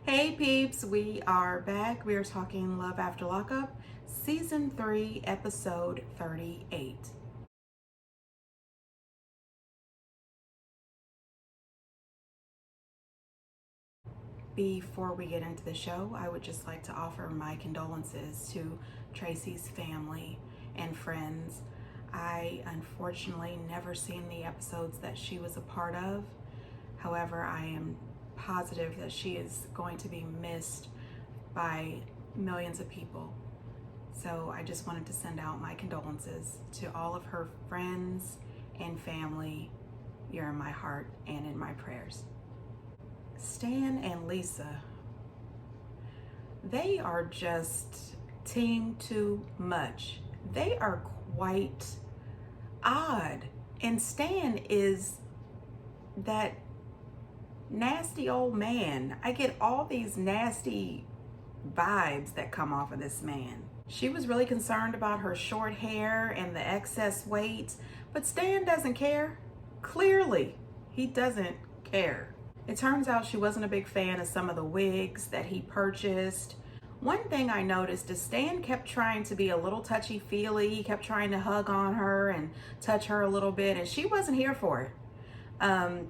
Hey peeps, we are back. We are talking Love After Lockup, Season 3, Episode 38. Before we get into the show, I would just like to offer my condolences to Tracy's family and friends. I unfortunately never seen the episodes that she was a part of. However, I am positive that she is going to be missed by millions of people. So I just wanted to send out my condolences to all of her friends and family. You're in my heart and in my prayers. Stan and Lisa, they are just team too much. They are quite odd. And Stan is that nasty old man. I get all these nasty vibes that come off of this man. She was really concerned about her short hair and the excess weight, but Stan doesn't care. Clearly, he doesn't care. It turns out she wasn't a big fan of some of the wigs that he purchased. One thing I noticed is Stan kept trying to be a little touchy-feely. He kept trying to hug on her and touch her a little bit, and she wasn't here for it.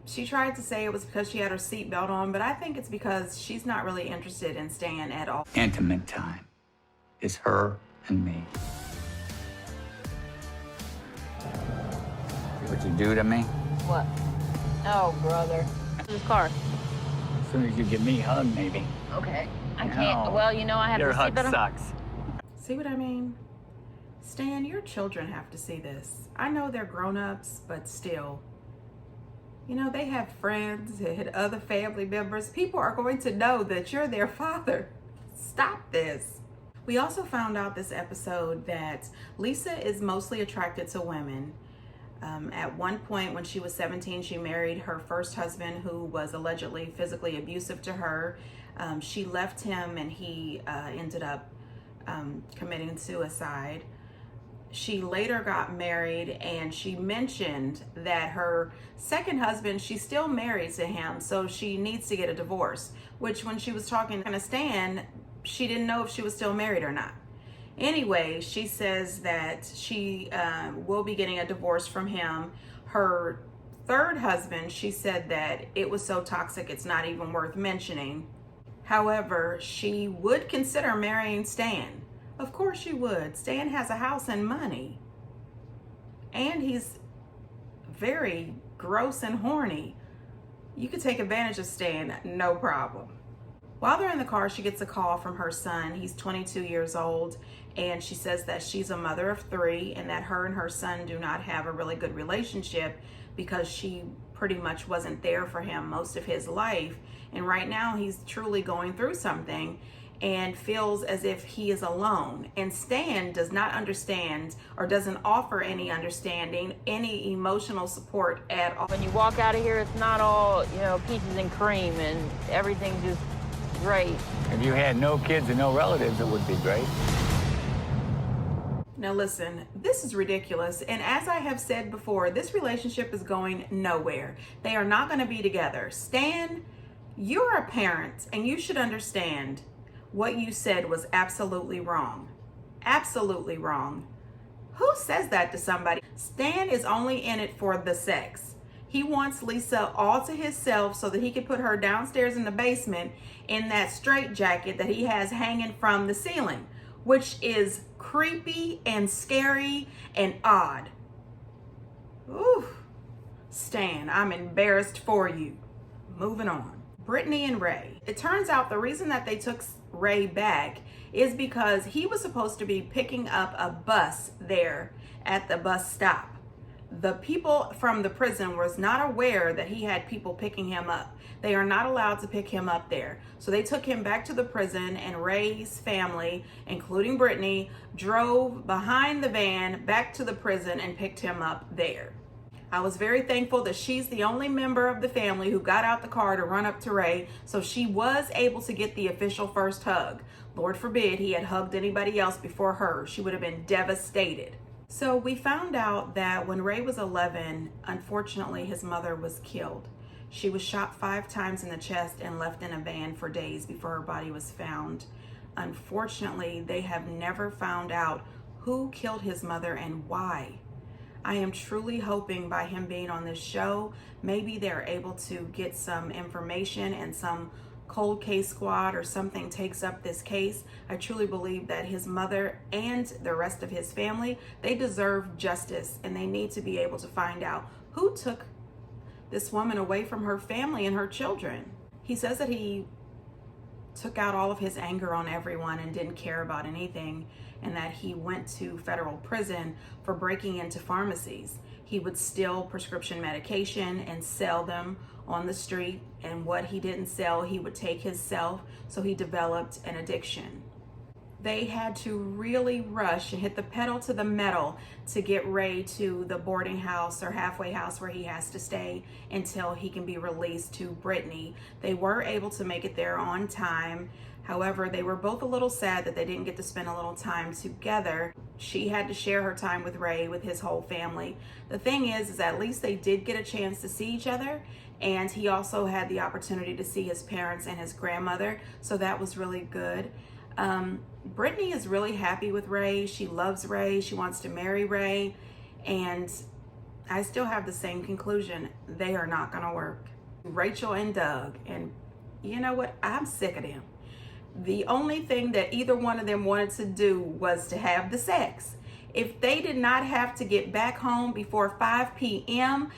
She tried to say it was because she had her seatbelt on, but I think it's because she's not really interested in Stan at all. Intimate time is her and me. See what you do to me? What? Oh, brother. This car. As soon as you give me a hug, maybe. Okay. I can't. Well, I have Your to hug see sucks. See what I mean? Stan, your children have to see this. I know they're grown-ups, but still. They have friends and other family members. People are going to know that you're their father. Stop this. We also found out this episode that Lisa is mostly attracted to women. At one point when she was 17, she married her first husband, who was allegedly physically abusive to her. She left him and he ended up committing suicide. She later got married, and she mentioned that her second husband, she's still married to him, so she needs to get a divorce, which when she was talking to Stan, she didn't know if she was still married or not. Anyway, she says that she will be getting a divorce from him. Her third husband, she said that it was so toxic it's not even worth mentioning. However, she would consider marrying Stan. Of course she would. Stan has a house and money. And he's very gross and horny. You could take advantage of Stan, no problem. While they're in the car, she gets a call from her son. He's 22 years old, and she says that she's a mother of 3 and that her and her son do not have a really good relationship because she pretty much wasn't there for him most of his life. And right now he's truly going through something and feels as if he is alone. And Stan does not understand or doesn't offer any understanding, any emotional support at all. When you walk out of here, it's not all, peaches and cream and everything's just great. If you had no kids and no relatives, it would be great. Now listen, this is ridiculous. And as I have said before, this relationship is going nowhere. They are not going to be together. Stan, you're a parent and you should understand what you said was absolutely wrong. Absolutely wrong. Who says that to somebody? Stan is only in it for the sex. He wants Lisa all to himself so that he can put her downstairs in the basement in that straitjacket that he has hanging from the ceiling, which is creepy and scary and odd. Ooh, Stan, I'm embarrassed for you. Moving on. Brittany and Ray. It turns out the reason that they took Ray back is because he was supposed to be picking up a bus there at the bus stop. The people from the prison was not aware that he had people picking him up. They are not allowed to pick him up there. So they took him back to the prison, and Ray's family, including Brittany, drove behind the van back to the prison and picked him up there. I was very thankful that she's the only member of the family who got out the car to run up to Ray, so she was able to get the official first hug. Lord forbid he had hugged anybody else before her. She would have been devastated. So we found out that when Ray was 11, unfortunately his mother was killed. She was shot 5 times in the chest and left in a van for days before her body was found. Unfortunately, they have never found out who killed his mother and why. I am truly hoping by him being on this show, maybe they're able to get some information and some cold case squad or something takes up this case. I truly believe that his mother and the rest of his family, they deserve justice, and they need to be able to find out who took this woman away from her family and her children. He says that he took out all of his anger on everyone and didn't care about anything, and that he went to federal prison for breaking into pharmacies. He would steal prescription medication and sell them on the street, and what he didn't sell, he would take himself, so he developed an addiction. They had to really rush and hit the pedal to the metal to get Ray to the boarding house or halfway house where he has to stay until he can be released to Brittany. They were able to make it there on time. However, they were both a little sad that they didn't get to spend a little time together. She had to share her time with Ray, with his whole family. The thing is at least they did get a chance to see each other, and he also had the opportunity to see his parents and his grandmother, so that was really good. Brittany is really happy with Ray. She loves Ray. She wants to marry Ray, and I still have the same conclusion. They are not gonna work. Rachel and Doug, and you know what? I'm sick of them. The only thing that either one of them wanted to do was to have the sex. If they did not have to get back home before 5 p.m.,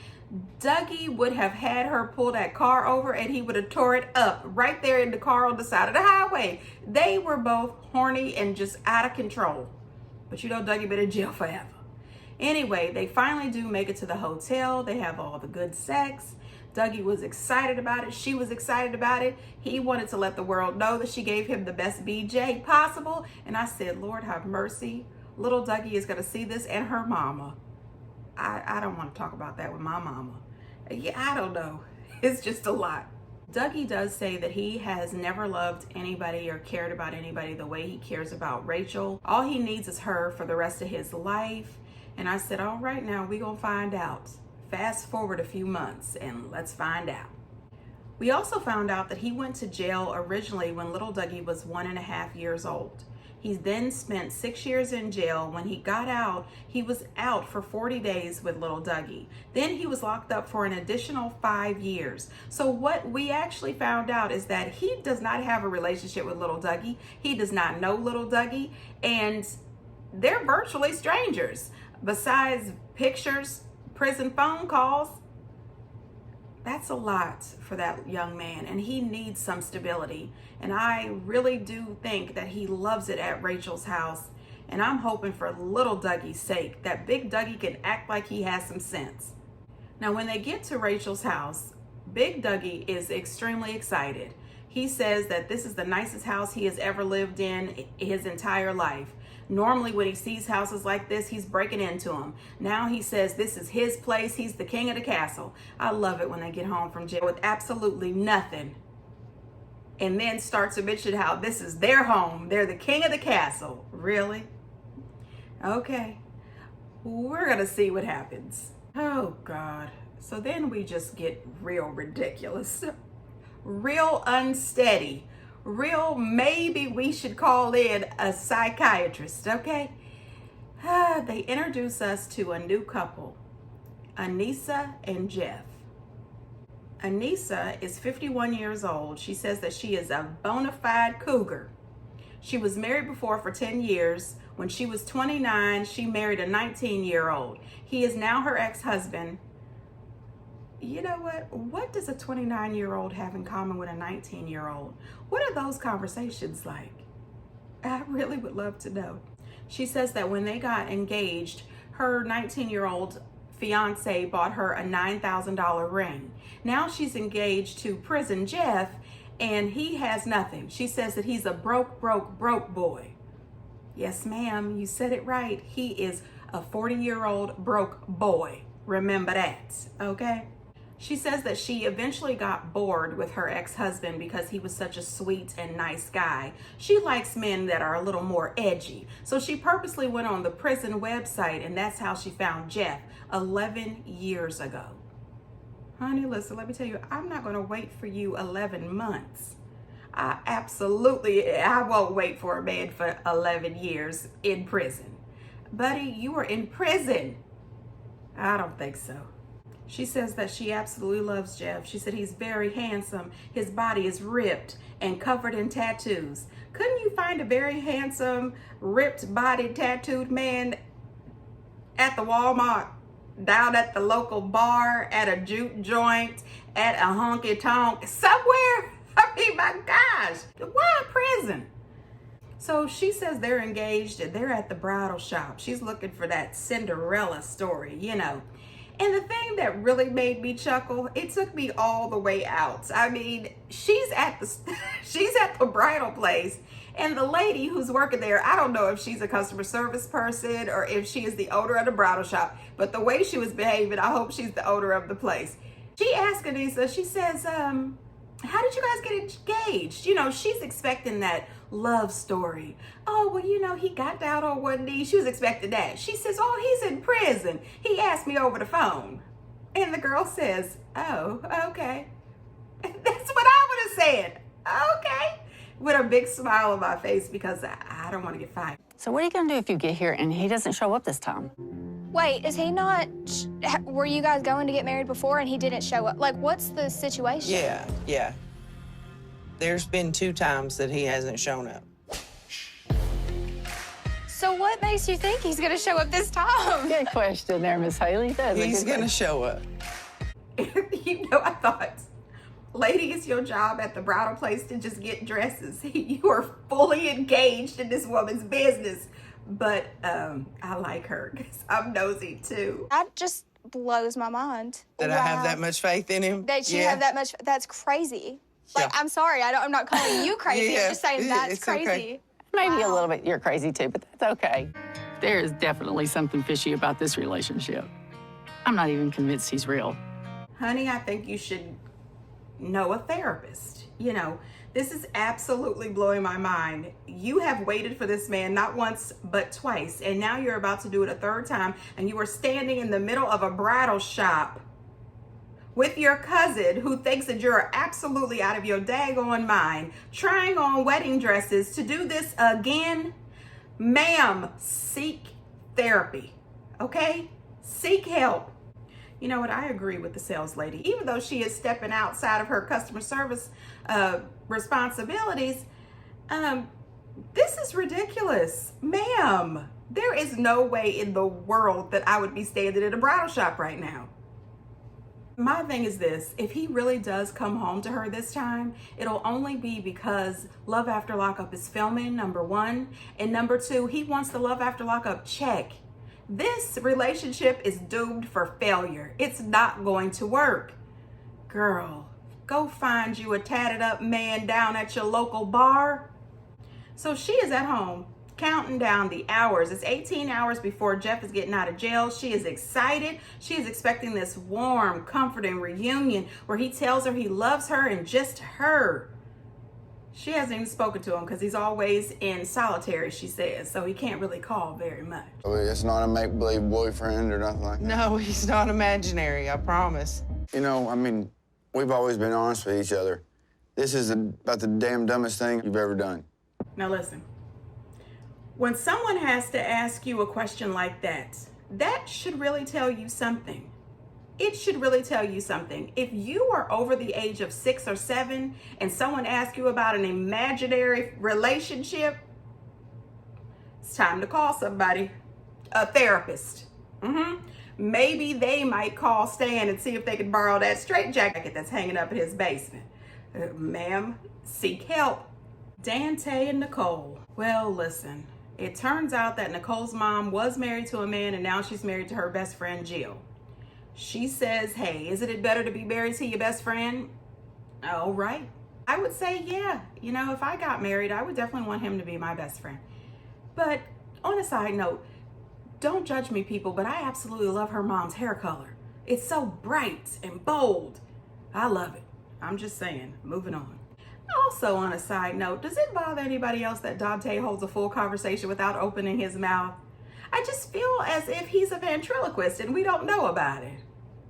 Dougie would have had her pull that car over and he would have tore it up right there in the car on the side of the highway. They were both horny and just out of control. But you know, Dougie been in jail forever. Anyway, they finally do make it to the hotel. They have all the good sex. Dougie was excited about it. She was excited about it. He wanted to let the world know that she gave him the best BJ possible. And I said, Lord have mercy. Little Dougie is going to see this, and her mama. I don't want to talk about that with my mama. Yeah, I don't know. It's just a lot. Dougie does say that he has never loved anybody or cared about anybody the way he cares about Rachel. All he needs is her for the rest of his life. And I said, all right, now we're going to find out. Fast forward a few months and let's find out. We also found out that he went to jail originally when little Dougie was 1.5 years old. He then spent 6 years in jail. When he got out, he was out for 40 days with little Dougie. Then he was locked up for an additional 5 years. So what we actually found out is that he does not have a relationship with little Dougie. He does not know little Dougie, and they're virtually strangers. Besides pictures, prison phone calls, that's a lot for that young man, and he needs some stability. And I really do think that he loves it at Rachel's house, and I'm hoping for little Dougie's sake that big Dougie can act like he has some sense. Now, when they get to Rachel's house, big Dougie is extremely excited. He says that this is the nicest house he has ever lived in his entire life. Normally when he sees houses like this, he's breaking into them. Now he says this is his place. He's the king of the castle. I love it when they get home from jail with absolutely nothing, and then start to mention how this is their home. They're the king of the castle. Really? Okay. We're going to see what happens. Oh, God. So then we just get real ridiculous, real unsteady. Real, maybe we should call in a psychiatrist, okay? They introduce us to a new couple, Anisa and Jeff. Anisa is 51 years old. She says that she is a bona fide cougar. She was married before for 10 years. When she was 29, she married a 19-year-old. He is now her ex-husband. You know what? What does a 29-year-old have in common with a 19-year-old? What are those conversations like? I really would love to know. She says that when they got engaged, her 19-year-old fiance bought her a $9,000 ring. Now she's engaged to prison Jeff, and he has nothing. She says that he's a broke boy. Yes, ma'am, you said it right. He is a 40-year-old broke boy. Remember that, okay? She says that she eventually got bored with her ex-husband because he was such a sweet and nice guy. She likes men that are a little more edgy. So she purposely went on the prison website, and that's how she found Jeff 11 years ago. Honey, listen, let me tell you, I'm not going to wait for you 11 months. I won't wait for a man for 11 years in prison. Buddy, you were in prison. I don't think so. She says that she absolutely loves Jeff. She said he's very handsome. His body is ripped and covered in tattoos. Couldn't you find a very handsome, ripped body tattooed man at the Walmart, down at the local bar, at a juke joint, at a honky tonk, somewhere? I mean, my gosh, why prison? So she says they're engaged and they're at the bridal shop. She's looking for that Cinderella story, you know. And the thing that really made me chuckle, it took me all the way out. I mean, she's at the bridal place, and the lady who's working there, I don't know if she's a customer service person or if she is the owner of the bridal shop, but the way she was behaving, I hope she's the owner of the place. She asked Anisa, she says, how did you guys get engaged? You know, she's expecting that love story. Oh, well, you know, he got down on one knee. She was expecting that. She says, oh, he's in prison. He asked me over the phone. And the girl says, oh, okay. That's what I would have said. Okay. With a big smile on my face because I don't want to get fired. So what are you going to do if you get here and he doesn't show up this time? Wait, is he not... Were you guys going to get married before and he didn't show up? Like, what's the situation? Yeah. There's been 2 times that he hasn't shown up. So what makes you think he's going to show up this time? Good question there, Miss Haley. He's going to show up. You know, I thought, lady, it's your job at the bridal place to just get dresses. You are fully engaged in this woman's business. But I like her because I'm nosy too. That just blows my mind. That I have that much faith in him? That you have that much, that's crazy. Like, I'm sorry, I'm not calling you crazy. I'm just saying that's crazy. Okay. Maybe a little bit you're crazy too, but that's okay. There is definitely something fishy about this relationship. I'm not even convinced he's real. Honey, I think you should know a therapist. You know, this is absolutely blowing my mind. You have waited for this man not once, but twice. And now you're about to do it a 3rd time. And you are standing in the middle of a bridal shop with your cousin who thinks that you're absolutely out of your daggone mind, trying on wedding dresses to do this again. Ma'am, seek therapy, okay? Seek help. You know what? I agree with the sales lady. Even though she is stepping outside of her customer service responsibilities, this is ridiculous. Ma'am, there is no way in the world that I would be standing in a bridal shop right now. My thing is this, if he really does come home to her this time, it'll only be because Love After Lockup is filming, number 1. And number 2, he wants the Love After Lockup check. This relationship is doomed for failure. It's not going to work. Girl, go find you a tatted up man down at your local bar. So she is at home counting down the hours. It's 18 hours before Jeff is getting out of jail. She is excited. She is expecting this warm, comforting reunion where he tells her he loves her and just her. She hasn't even spoken to him because he's always in solitary, she says, so he can't really call very much. It's not a make-believe boyfriend or nothing like that? No, he's not imaginary, I promise. You know, I mean, we've always been honest with each other. This is about the damn dumbest thing you've ever done. Now listen, when someone has to ask you a question like that, that should really tell you something. It should really tell you something. If you are over the age of 6 or 7 and someone asks you about an imaginary relationship, it's time to call somebody, a therapist. Maybe they might call Stan and see if they can borrow that straitjacket that's hanging up in his basement. Ma'am, seek help. Dante and Nicole. Well, listen, it turns out that Nicole's mom was married to a man and now she's married to her best friend, Jill. She says, hey, isn't it better to be married to your best friend? Oh, right. I would say, yeah. You know, if I got married, I would definitely want him to be my best friend. But on a side note, don't judge me, people, but I absolutely love her mom's hair color. It's so bright and bold. I love it. I'm just saying, moving on. Also, on a side note, does it bother anybody else that Dante holds a full conversation without opening his mouth? I just feel as if he's a ventriloquist and we don't know about it.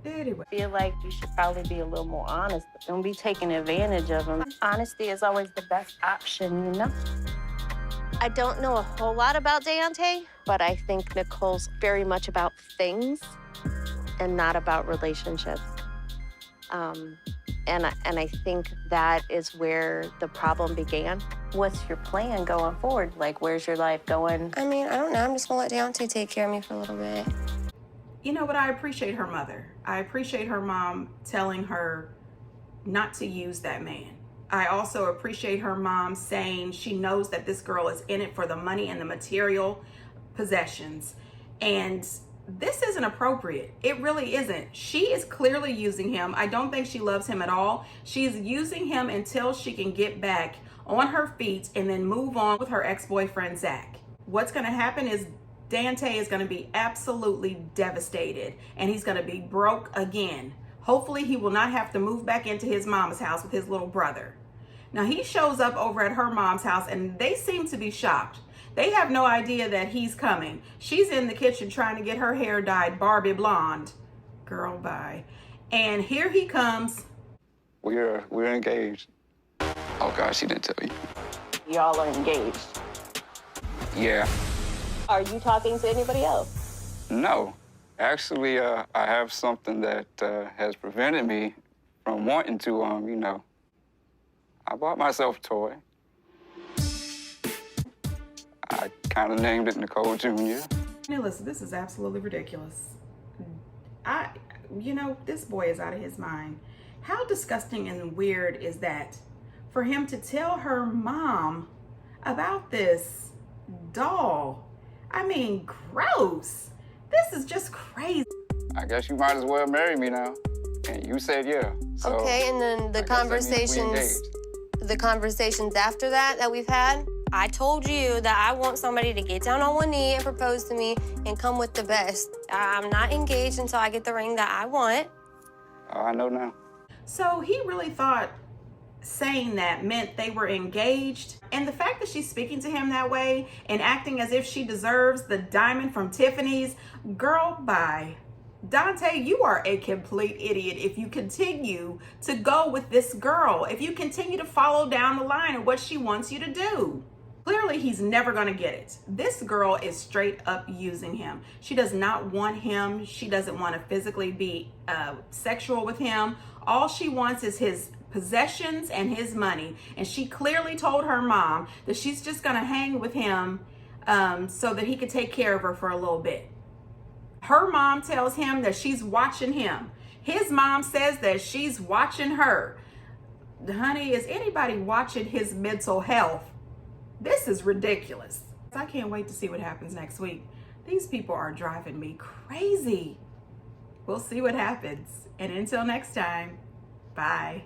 Anyway. I feel like you should probably be a little more honest. Don't be taking advantage of him. Honesty is always the best option, you know? I don't know a whole lot about Dante, but I think Nicole's very much about things and not about relationships. And I think that is where the problem began. What's your plan going forward? Like, where's your life going? I mean, I don't know. I'm just gonna let Dante take care of me for a little bit. You know, but I appreciate her mother. I appreciate her mom telling her not to use that man. I also appreciate her mom saying she knows that this girl is in it for the money and the material possessions. And this isn't appropriate. It really isn't. She is clearly using him. I don't think she loves him at all. She's using him until she can get back on her feet and then move on with her ex-boyfriend, Zach. What's going to happen is Dante is going to be absolutely devastated and he's going to be broke again. Hopefully he will not have to move back into his mama's house with his little brother. Now he shows up over at her mom's house and they seem to be shocked. They have no idea that he's coming. She's in the kitchen trying to get her hair dyed Barbie blonde. Girl, bye. And here he comes. We're engaged. Oh gosh, she didn't tell you. Y'all are engaged. Yeah. Are you talking to anybody else? No. Actually, I have something that has prevented me from wanting to, you know. I bought myself a toy. I kind of named it Nicole Jr. Now listen, this is absolutely ridiculous. You know, this boy is out of his mind. How disgusting and weird is that? For him to tell her mom about this doll. I mean, gross. This is just crazy. I guess you might as well marry me now. And you said yeah. So Okay, and then the conversations after that we've had, I told you that I want somebody to get down on one knee and propose to me and come with the best. I'm not engaged until I get the ring that I want. Oh, I know now. So he really thought saying that meant they were engaged. And the fact that she's speaking to him that way and acting as if she deserves the diamond from Tiffany's, girl, bye. Dante, you are a complete idiot if you continue to go with this girl, if you continue to follow down the line of what she wants you to do. Clearly, he's never going to get it. This girl is straight up using him. She does not want him. She doesn't want to physically be sexual with him. All she wants is his possessions and his money. And she clearly told her mom that she's just going to hang with him so that he could take care of her for a little bit. Her mom tells him that she's watching him. His mom says that she's watching her. Honey, is anybody watching his mental health? This is ridiculous. I can't wait to see what happens next week. These people are driving me crazy. We'll see what happens. And until next time, bye.